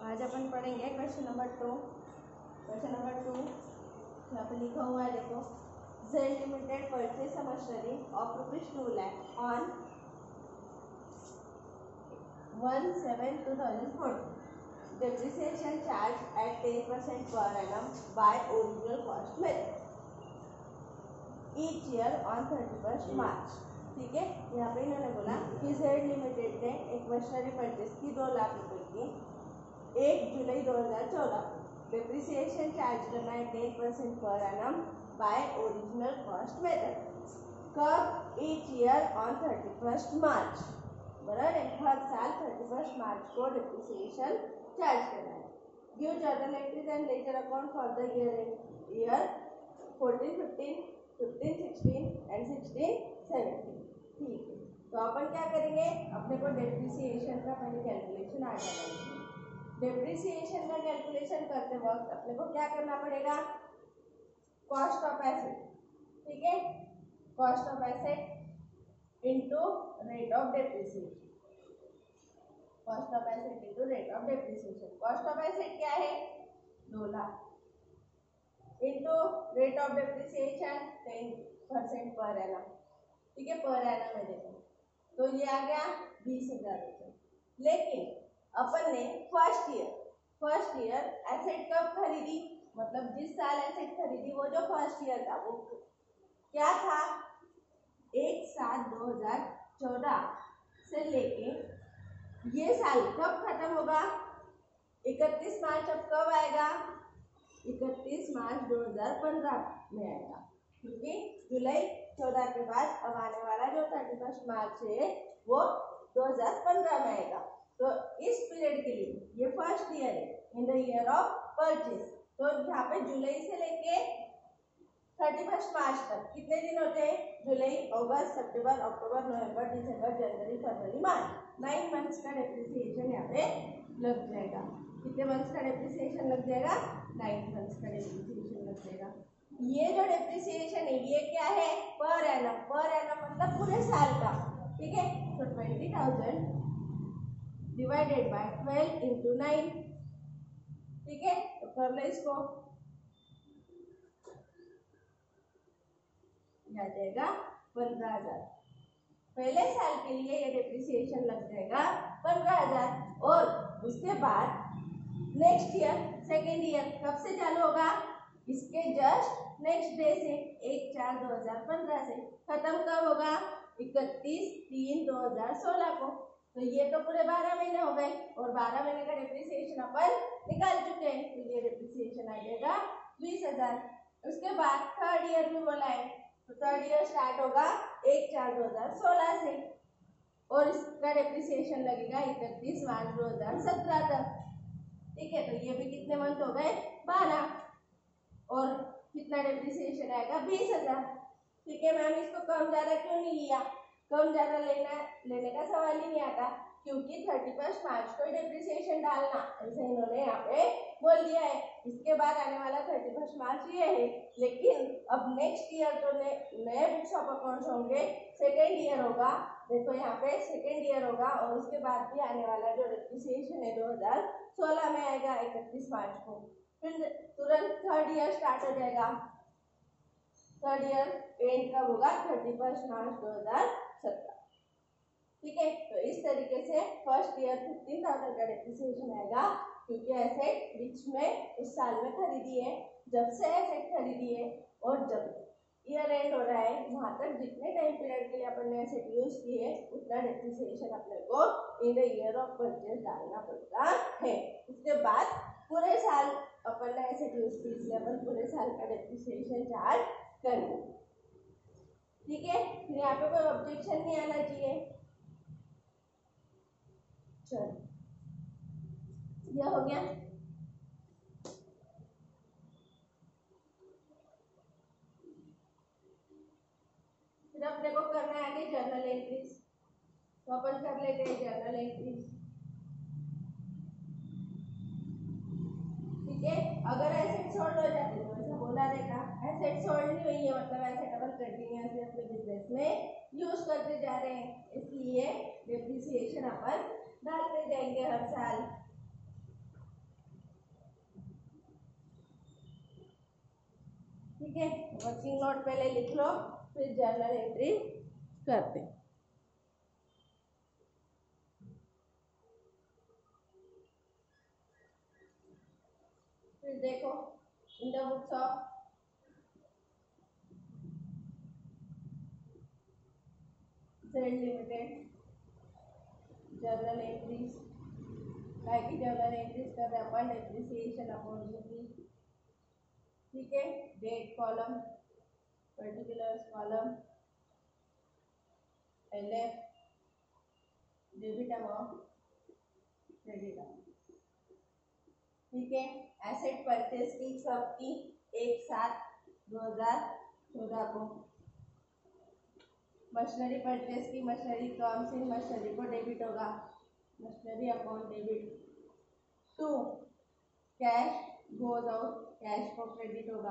आज अपन पढ़ेंगे question number 2। Question number 2 यहाँ पे लिखा हुआ है, देखो। Z Limited purchase a machinery of ₹2 lakh on 1/7/2014. Depreciation charge at 10% per annum by original cost method each year on 31st March. ठीक है, यहाँ पे इन्होंने बोला कि Z लिमिटेड ने एक मशीनरी परचेस की 2 लाख रुपए की 1 जुलाई 2014 को। डेप्रिसिएशन चार्ज करना है 10% per annum by original cost method. कब? Each year on 31st March. बराबर है, हर साल 31st मार्च को डेप्रिसिएशन चार्ज करना है। Give journal entries and ledger account for the year 14, 15, 15, 16 and 16, 17। ठीक है, तो अपन क्या करेंगे, अपने को डेप्रिसिएशन का पहले कैलकुलेशन आ जाएगा। डेप्रिसिएशन का कैलकुलेशन करते वक्त अपने को क्या करना पड़ेगा, कॉस्ट ऑफ एसेट। ठीक है, cost of asset into rate of depreciation. Cost of asset into rate of depreciation. Cost of asset क्या है, 2 lakh into rate of depreciation 10% per annum. ठीक है, पर एनम में देखो तो ये आ गया 20,000 रुपये। लेकिन अपन ने फर्स्ट ईयर एसेट कब खरीदी, मतलब जिस साल एसेट खरीदी वो जो फर्स्ट ईयर था वो क्या था, 1/7/2014 से लेके ये साल कब खत्म होगा, 31 मार्च। अब कब आएगा, 31 मार्च 2015 में आएगा, क्योंकि जुलाई 14 के बाद अब आने वाला जो 31 मार्च है वो 2015 में आएगा। तो इस पीरियड के लिए ये फर्स्ट ईयर है in the year of purchase. तो यहाँ पे जुलाई से लेके 31 मार्च तक कितने दिन होते हैं, जुलाई, अगस्त, सितंबर, अक्टूबर, नवंबर, दिसंबर, जनवरी, फरवरी, मार्च। 9 मंथ्स का डेप्रिसिएशन यहाँ पे लग जाएगा। कितने मंथ्स का डेप्रिसिएशन लग जाएगा, 9 मंथ्स का डेप्रिसिएशन लग जाएगा। ये जो डेप्रिसिएशन है ये क्या है, पर एनम। पर एनम मतलब पूरे साल का। ठीक है, तो 20,000 डिवाइडेड बाय 12 इंटू 9। ठीक है, तो कर लो इसको, आ जाएगा 15,000। पहले साल के लिए ये डेप्रिसिएशन लग जाएगा 15,000। और उसके बाद नेक्स्ट ईयर, सेकेंड ईयर कब से चालू होगा, इसके जस्ट नेक्स्ट डे से 1/4/2015 से। खत्म कब होगा, 31/3/2016 को। तो ये तो पूरे 12 महीने हो गए और 12 महीने का डेप्रिसिएशन अपन निकाल चुके हैं। तो ये डेप्रिसिएशन आ जाएगा 20,000। उसके बाद थर्ड ईयर भी बोला है, तो थर्ड ईयर स्टार्ट होगा 1/4/2016 से और इसका डेप्रिसिएशन लगेगा 31 मार्च 2017 तक। ठीक है, तो ये भी कितने मंथ हो गए, 12। और कितना डेप्रिसिएशन आएगा, 20,000। ठीक है मैम, इसको कम ज्यादा क्यों नहीं लिया, कम ज्यादा लेने का सवाल ही नहीं आता, क्योंकि 31 मार्च को डेप्रिसिएशन डालना ऐसे इन्होंने यहाँ पे बोल दिया है। इसके बाद आने वाला 31 मार्च ये है, लेकिन अब नेक्स्ट ईयर तो नए बुक्स ऑफ अकाउंट्स होंगे, सेकेंड ईयर होगा। देखो यहाँ पे सेकेंड ईयर होगा और उसके बाद भी आने वाला जो डेप्रिसिएशन है 2016 में आएगा 31 मार्च को। फिर तुरंत थर्ड ईयर स्टार्ट हो जाएगा। थर्ड ईयर एंड कब होगा, 31 मार्च 2017। ठीक है, तो इस तरीके से फर्स्ट ईयर 15,000 का डेप्रिसिएशन आएगा, क्योंकि एसेट बीच में उस साल में खरीदी है, जब से एसेट खरीदी है और जब ईयर एंड हो रहा है वहां तक जितने टाइम पीरियड के लिए अपन ने एसेट यूज की है उतना डेप्रिसिएशन अपने को in the year of purchase डालना पड़ता है। उसके बाद पूरे साल अपन ने एसेट यूज की, इसलिए अपन पूरे साल का डेप्रिसिएशन चार्ज करेंगे। ठीक है, फिर यहाँ पे कोई ऑब्जेक्शन नहीं आना चाहिए। चलो, यह हो गया। फिर अपने को करना है आगे जर्नल एंट्रीज, तो अपन कर लेते हैं जर्नल एंट्रीज। ठीक है, अगर एसेट सोल्ड हो जाती है तो ऐसा बोला रहेगा, एसेट सोल्ड नहीं हुई है मतलब एसेट अपन कंटिन्यूअसली अपने बिजनेस में यूज करते जा रहे हैं, इसलिए डेप्रिसिएशन अपन डालते जाएंगे हर साल। ठीक है, वर्किंग नोट पहले लिख लो, फिर जर्नल एंट्री करते। फिर देखो in the books of Z limited journal entries, काय की जर्नल एंट्रीज कर रहे अपन डेप्रिसिएशन अकाउंट की। ठीक है, date column, particulars column, LF, debit amount, credit amount. ठीक है, एसेट परचेज की सबकी एक साथ 2014 को। मशीनरी परचेज की, मशीनरी कम्स इन, मशीनरी को डेबिट होगा, machinery account debit. 2 cash goes out, cash को क्रेडिट होगा।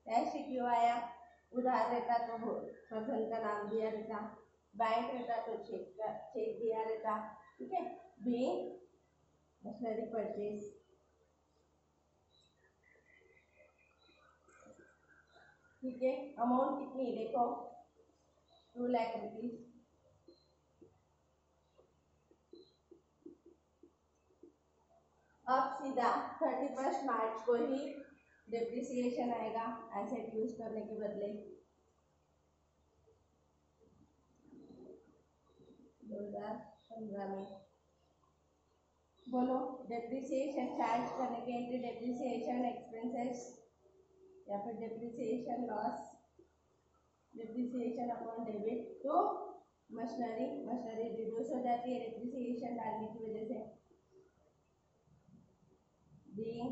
कैश क्यों आया, उधार रहता तो पर्सन का नाम दिया रहता, बैंक रहता तो चेक दिया रहता। ठीक है, बीइंग मशीनरी परचेज। ठीक है, अमाउंट कितनी देखो 2 लाख रुपीज। अब सीधा 31 मार्च को ही डेप्रिसिएशन आएगा एसेट यूज करने के बदले। 2015 में बोलो डेप्रिसिएशन चार्ज करने के एंट्री डेप्रिसिएशन एक्सपेंसेस या फिर depreciation loss, depreciation upon debit. तो मशीनरी रिड्यूस हो जाती है डेप्रिसिएशन डालने की वजह से। being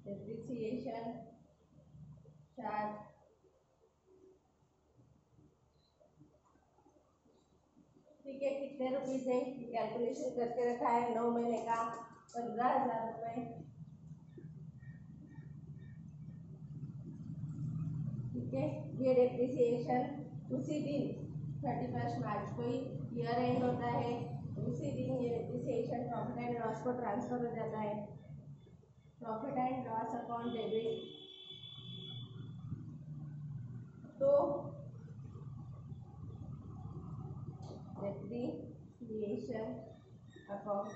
depreciation charge ठीक है, कितने रुपीज है कैलकुलेशन करके रखा है, 9 महीने का 15,000 रुपये। ठीक है, ये डेप्रिसिएशन उसी दिन 31 मार्च को ही ईयर एंड होता है, उसी दिन ये डेप्रिसिएशन प्रॉफिट एंड लॉस को ट्रांसफर हो जाता है। Profit and loss account debit. तो depreciation account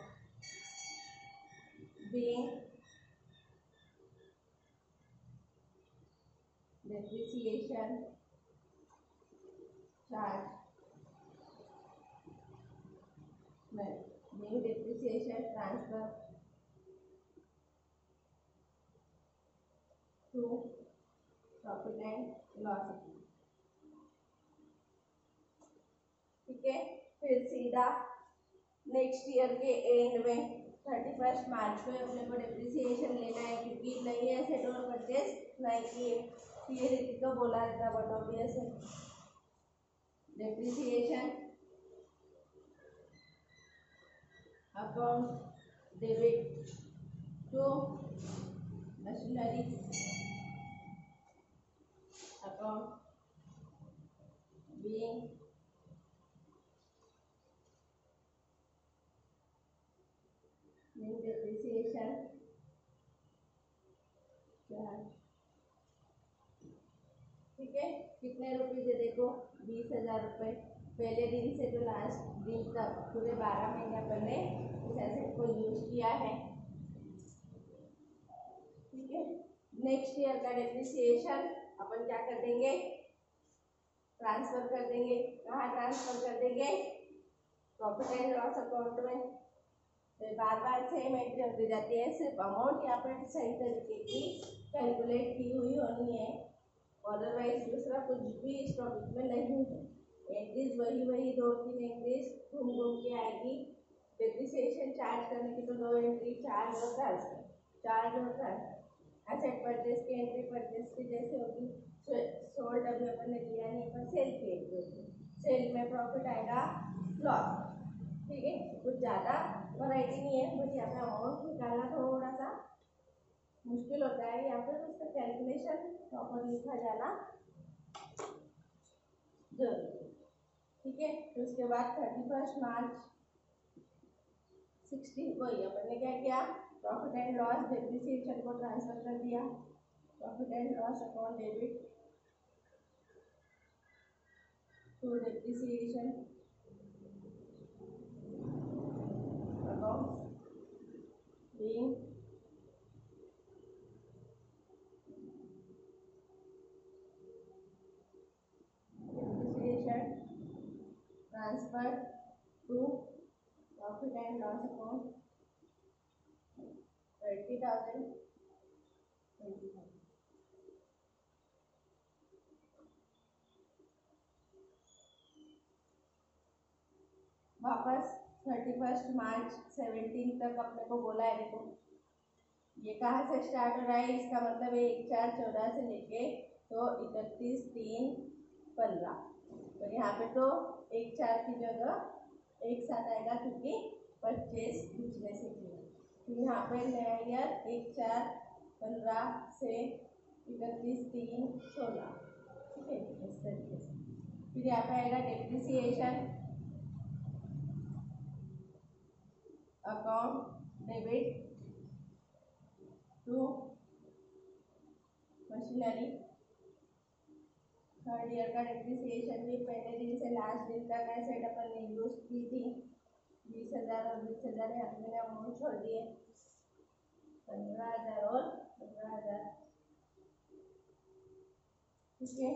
being depreciation charge being depreciation transfer to profit and loss account। ठीक है, फिर सीधा नेक्स्ट ईयर के एंड में 31 मार्च को अपने को डेप्रिसिएशन लेना है, क्योंकि नई एसेट और परचेज नहीं किए। ये रीति को बोला रहता बट ऑब्वियस है। Depreciation account debit to machinery account being depreciation charge। ठीक है, कितने रुपीज है देखो 20,000 रुपये। पहले दिन से तो लास्ट दिन तक पूरे 12 महीने अपन ने इस एसेट को यूज किया है। ठीक है, नेक्स्ट ईयर का डेप्रिसिएशन अपन क्या कर देंगे, ट्रांसफर कर देंगे। कहाँ ट्रांसफर कर देंगे, प्रॉफिट एंड लॉस अकाउंट में। तो बार बार सेम एंट्री होती जाती है, सिर्फ अमाउंट यहाँ पर सही तरीके की कैलकुलेट की हुई होनी है, अदरवाइज दूसरा कुछ भी इस टॉपिक में नहीं है। एंट्रीज वही 2-3 एंट्रीज घूम के आएगी। डेप्रिसिएशन चार्ज करने की तो 2 एंट्री चार्ज होता है। एसेट परचेज की एंट्री परचेज की जैसे होगी, सोल्ड अभी अपन ने लिया नहीं, पर सेल की एंट्री होगी। सेल में प्रॉफिट आएगा, लॉस। ठीक है, कुछ ज़्यादा वैरायटी नहीं है, बस यहाँ पे अमाउंट निकालना थोड़ा सा मुश्किल होता है, या फिर उसका कैलकुलेशन प्रॉपर लिखा जाना जरूरी है। ठीक है। तो उसके बाद 31 मार्च 16 को ही अपन ने क्या किया, प्रॉफिट एंड लॉस डेप्रिसिएशन को ट्रांसफर कर दिया। Profit and loss account debit to depreciation account being depreciation transferred to profit and loss account 20,000 वापस 31 मार्च 17 तक अपने को बोला है। देखो ये कहाँ से स्टार्ट हो रहा है, इसका मतलब है 1/4/14 से लेके तो 31/3/15। तो यहाँ पे तो 1/4 की जगह एक साथ आएगा क्योंकि परचेज बिजनेस से किया। तो यहाँ पे नया ईयर 1/4/15 से 31/3/16, ठीक है, इस तरीके से। फिर यहाँ पे आएगा depreciation account debit to machinery. Third year का डेप्रिसिएशन भी पहले दिन से लास्ट दिन तक एसेट अपन ने यूज की थी। 20,000 और 20,000 यहाँ पे मैंने अमाउंट छोड़ दिए, 15,000 और 15,000, ठीक है।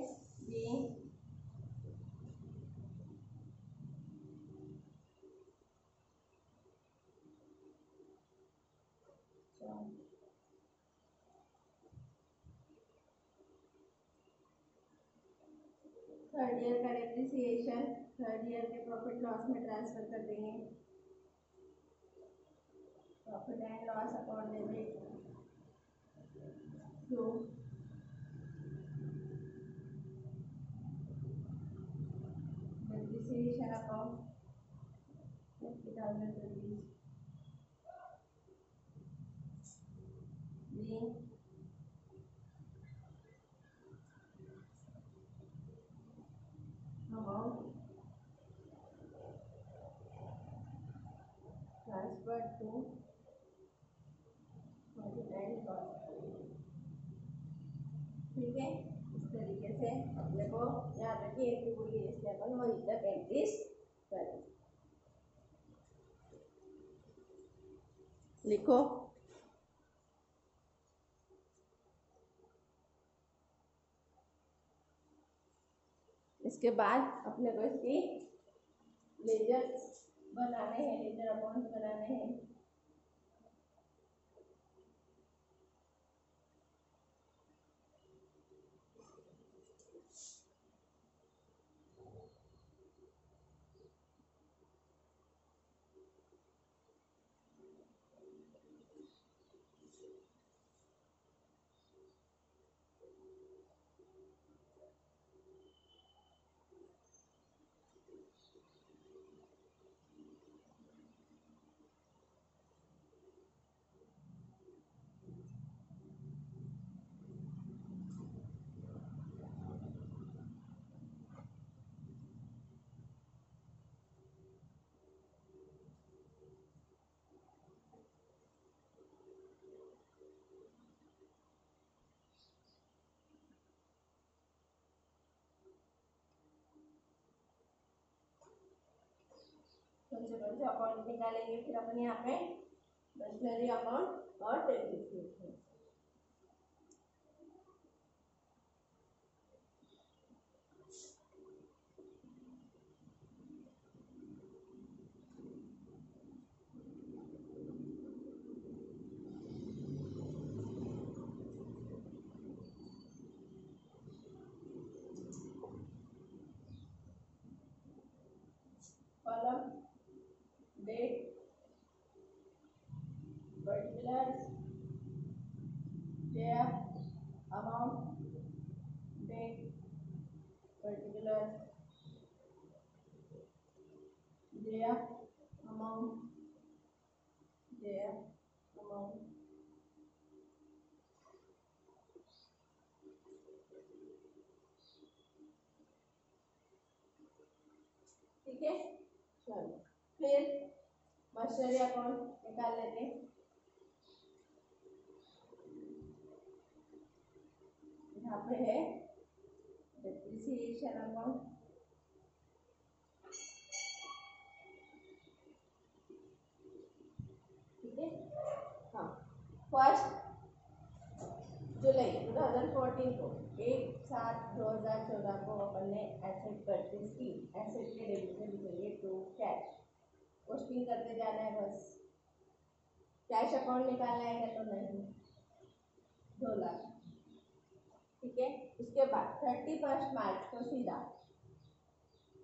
थर्ड ईयर का डेप्रिसिएशन थर्ड ईयर के प्रॉफिट लॉस में ट्रांसफर कर देंगे। Profit and loss account debit to depreciation account 50,000 rupees being amount transferred to profit and loss, ठीक है। इस तरीके से अपने को यहाँ तक की एंट्री पूरी है, इसलिए अपन वही तक एंट्रीज करें। लिखो इसके बाद अपने को इसकी लेजर बनाने हैं, लेजर अकाउंट बनाने हैं। कौन से अकाउंट निकालेंगे फिर अपन यहाँ पे, मशीनरी अकाउंट और depreciation. Column date particulars date amount date particulars date amount date amount ठीक है, चलो फिर मशीनरी अकाउंट निकाल लेते हैं। यहाँ पे है डेप्रिसिएशन अकाउंट, ठीक है। हाँ, 1 जुलाई 2014 को 1/7/2014 को अपन ने एसेट परचेज की। एसेट के डेबिट में लिखेंगे टू कैश, पोस्टिंग करते जाना है बस। कैश अकाउंट निकालना है तो नहीं, 2 लाख, ठीक है। उसके बाद 31 मार्च को सीधा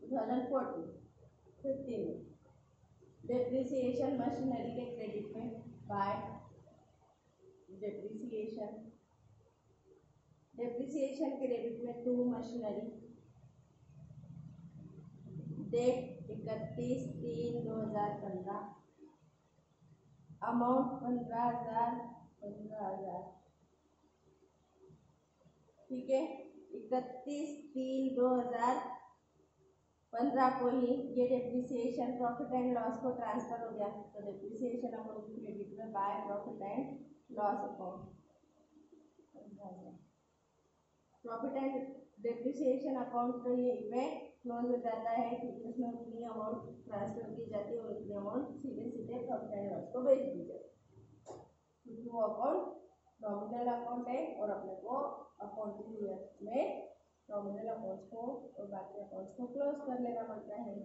2014-15 में डेप्रिसिएशन मशीनरी के क्रेडिट में बाय डेप्रिसिएशन के डेबिट में टू मशीनरी, डेट 31/3/2015, अमाउंट 15,000, ठीक है। 31/3/2015 को ही ये डेप्रिसिएशन प्रॉफिट एंड लॉस को ट्रांसफर हो गया, तो डेप्रिसिएशन अकाउंट क्रेडिट में by profit and loss account. Profit and depreciation account तो ये पे क्लोज हो जाता है क्योंकि उसमें उतनी अमाउंट ट्रांसफर की जाती है और उतनी अमाउंट सीधे सीधे प्रॉफिट एंड लॉस को भेज दी जाती है, क्योंकि वो अकाउंट नॉमिनल अकाउंट है और अपने को अकाउंटिंग ईयर में नॉमिनल अकाउंट्स को और बाकी अकाउंट्स को क्लोज कर लेना पड़ता है।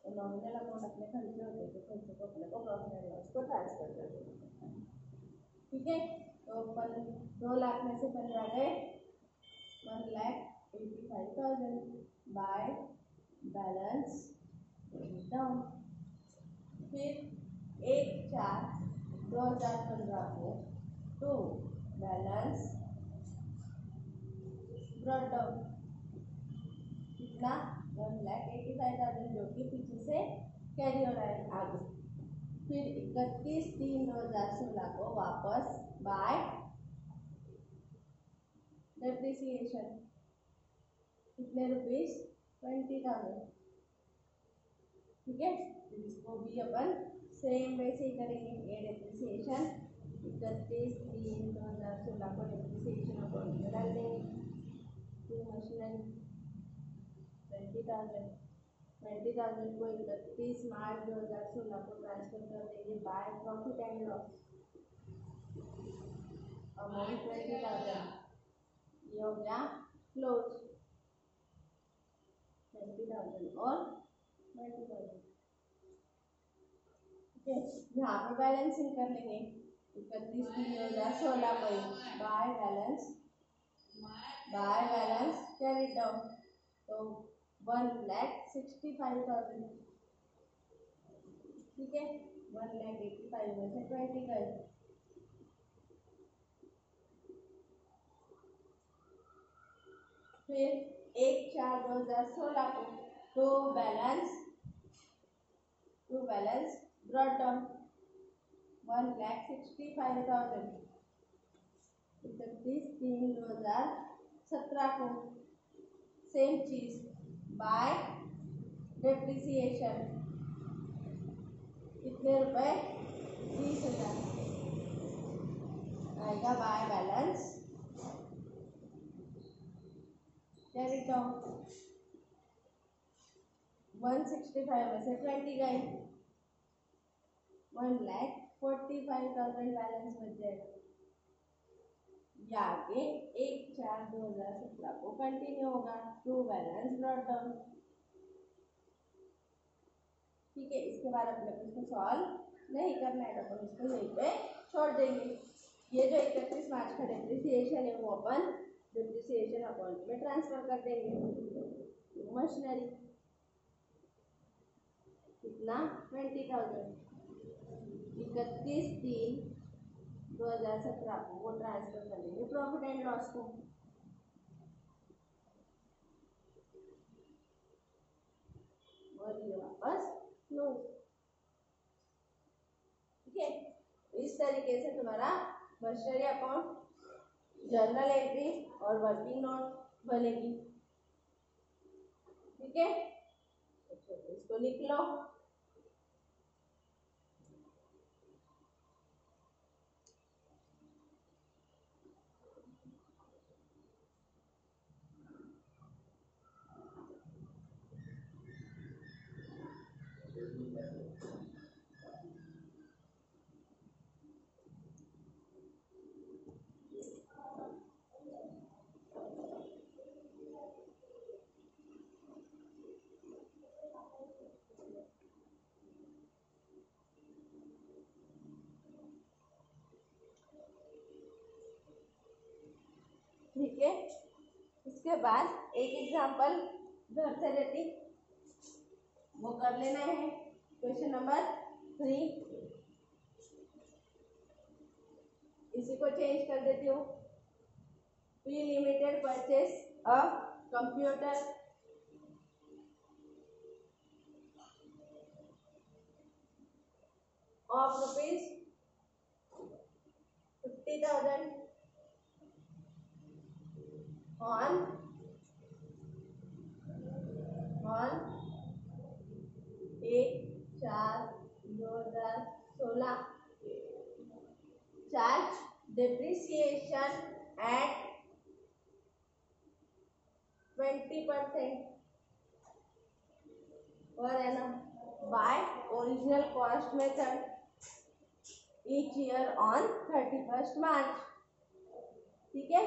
तो नॉमिनल अकाउंट अपने खर्चे होते हैं तो खर्चे को अपने को प्रॉफिट एंड लॉस को ट्रांसफर कर देना, ठीक है। तो 2 लाख में से 15 गए, 1,85,000 बाय बैलेंस डाउन। फिर 1/4/2015 को टू बैलेंस ब्रॉट डाउन, कितना 1,85,000 जो कि पीछे से कैरी हो रहा है आगे। फिर 31/3/2016 को वापस बाय डेप्रिसिएशन, कितने रुपीस 20,000, ठीक है। इसको भी अपन सेम वैसे ही करेंगे। ये डेप्रिसिएशन 31/3/2016 को डेप्रिसिएशन अकाउंट में डाल देंगे, टू मशीनरी 20,000 को 31 मार्च 2016 को ट्रांसफर कर देंगे by profit and loss, amount 20,000, ये हो गया क्लोज 20,000 और 20,000, ठीक है। यहाँ पे बैलेंसिंग कर लेंगे 31/3/2016 को बाय बैलेंस कैरी डाउन, तो 1,65,000, ठीक है। 1,85,000 में से 20 गए, फिर 1/4/2016 को टू बैलेंस ब्रॉट डाउन 1,65,000, 31/3/2017 को सेम चीज बाय डेप्रिसिएशन, कितने रुपए 30,000 आएगा बाय बैलेंस कैरी डाउन, 165 में से 20 गए, 1,45,000 बैलेंस बच जाएगा। ये आगे 1/4/2017 को कंटिन्यू होगा, टू बैलेंस ब्रॉट डाउन, ठीक है। इसके बाद अपने को इसको सॉल्व नहीं करना है, अपन इसको यहीं पे छोड़ देंगे। ये जो 31 मार्च का डेप्रिसिएशन है वो अपन डेप्रिसिएशन अकाउंट में ट्रांसफर कर देंगे। मशीनरी कितना 20,000, 31/3/2017 को वो ट्रांसफर कर देंगे प्रॉफिट एंड लॉस को, और ये वापस क्लोज, ठीक है। इस तरीके से तुम्हारा मशीनरी अकाउंट, जर्नल एंट्री और वर्किंग नोट बनेगी, ठीक है। इसको लिख लो। ठीक है, इसके बाद एक एग्जाम्पल घर से रेडी वो कर लेना है। क्वेश्चन नंबर 3, इसी को चेंज कर देती हूँ। P limited purchase a computer of ₹50,000 on 1/4/2016, charge depreciation at 20% per annum by original cost method each year on 31st March। ठीक है,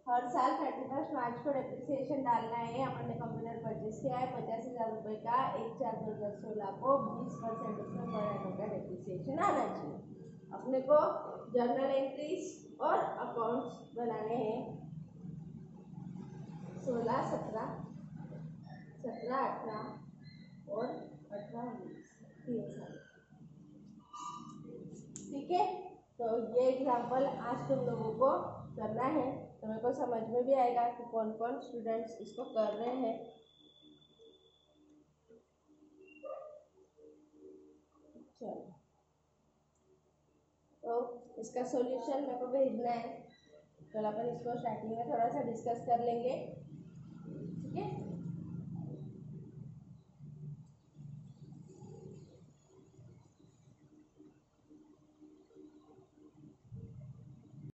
हर साल 31 मार्च को डेप्रिसिएशन डालना है। अपन ने कंप्यूटर परचेज किया है 50,000 रुपये का, 1/4/2016 को 20% उसमें पर एनम का डेप्रिसिएशन आना चाहिए। अपने को जर्नल एंट्रीज और अकाउंट्स बनाने हैं 16, 17, 17, 18 और 18, 19 3 साल। ठीक है, तो ये एग्जाम्पल आज तुम लोगों को करना है, तो मेरे को समझ में भी आएगा कि कौन कौन स्टूडेंट्स इसको कर रहे हैं। चलो, तो इसका सॉल्यूशन मेरे को भेजना है। चलो अपन इसको स्टार्टिंग में थोड़ा सा डिस्कस कर लेंगे।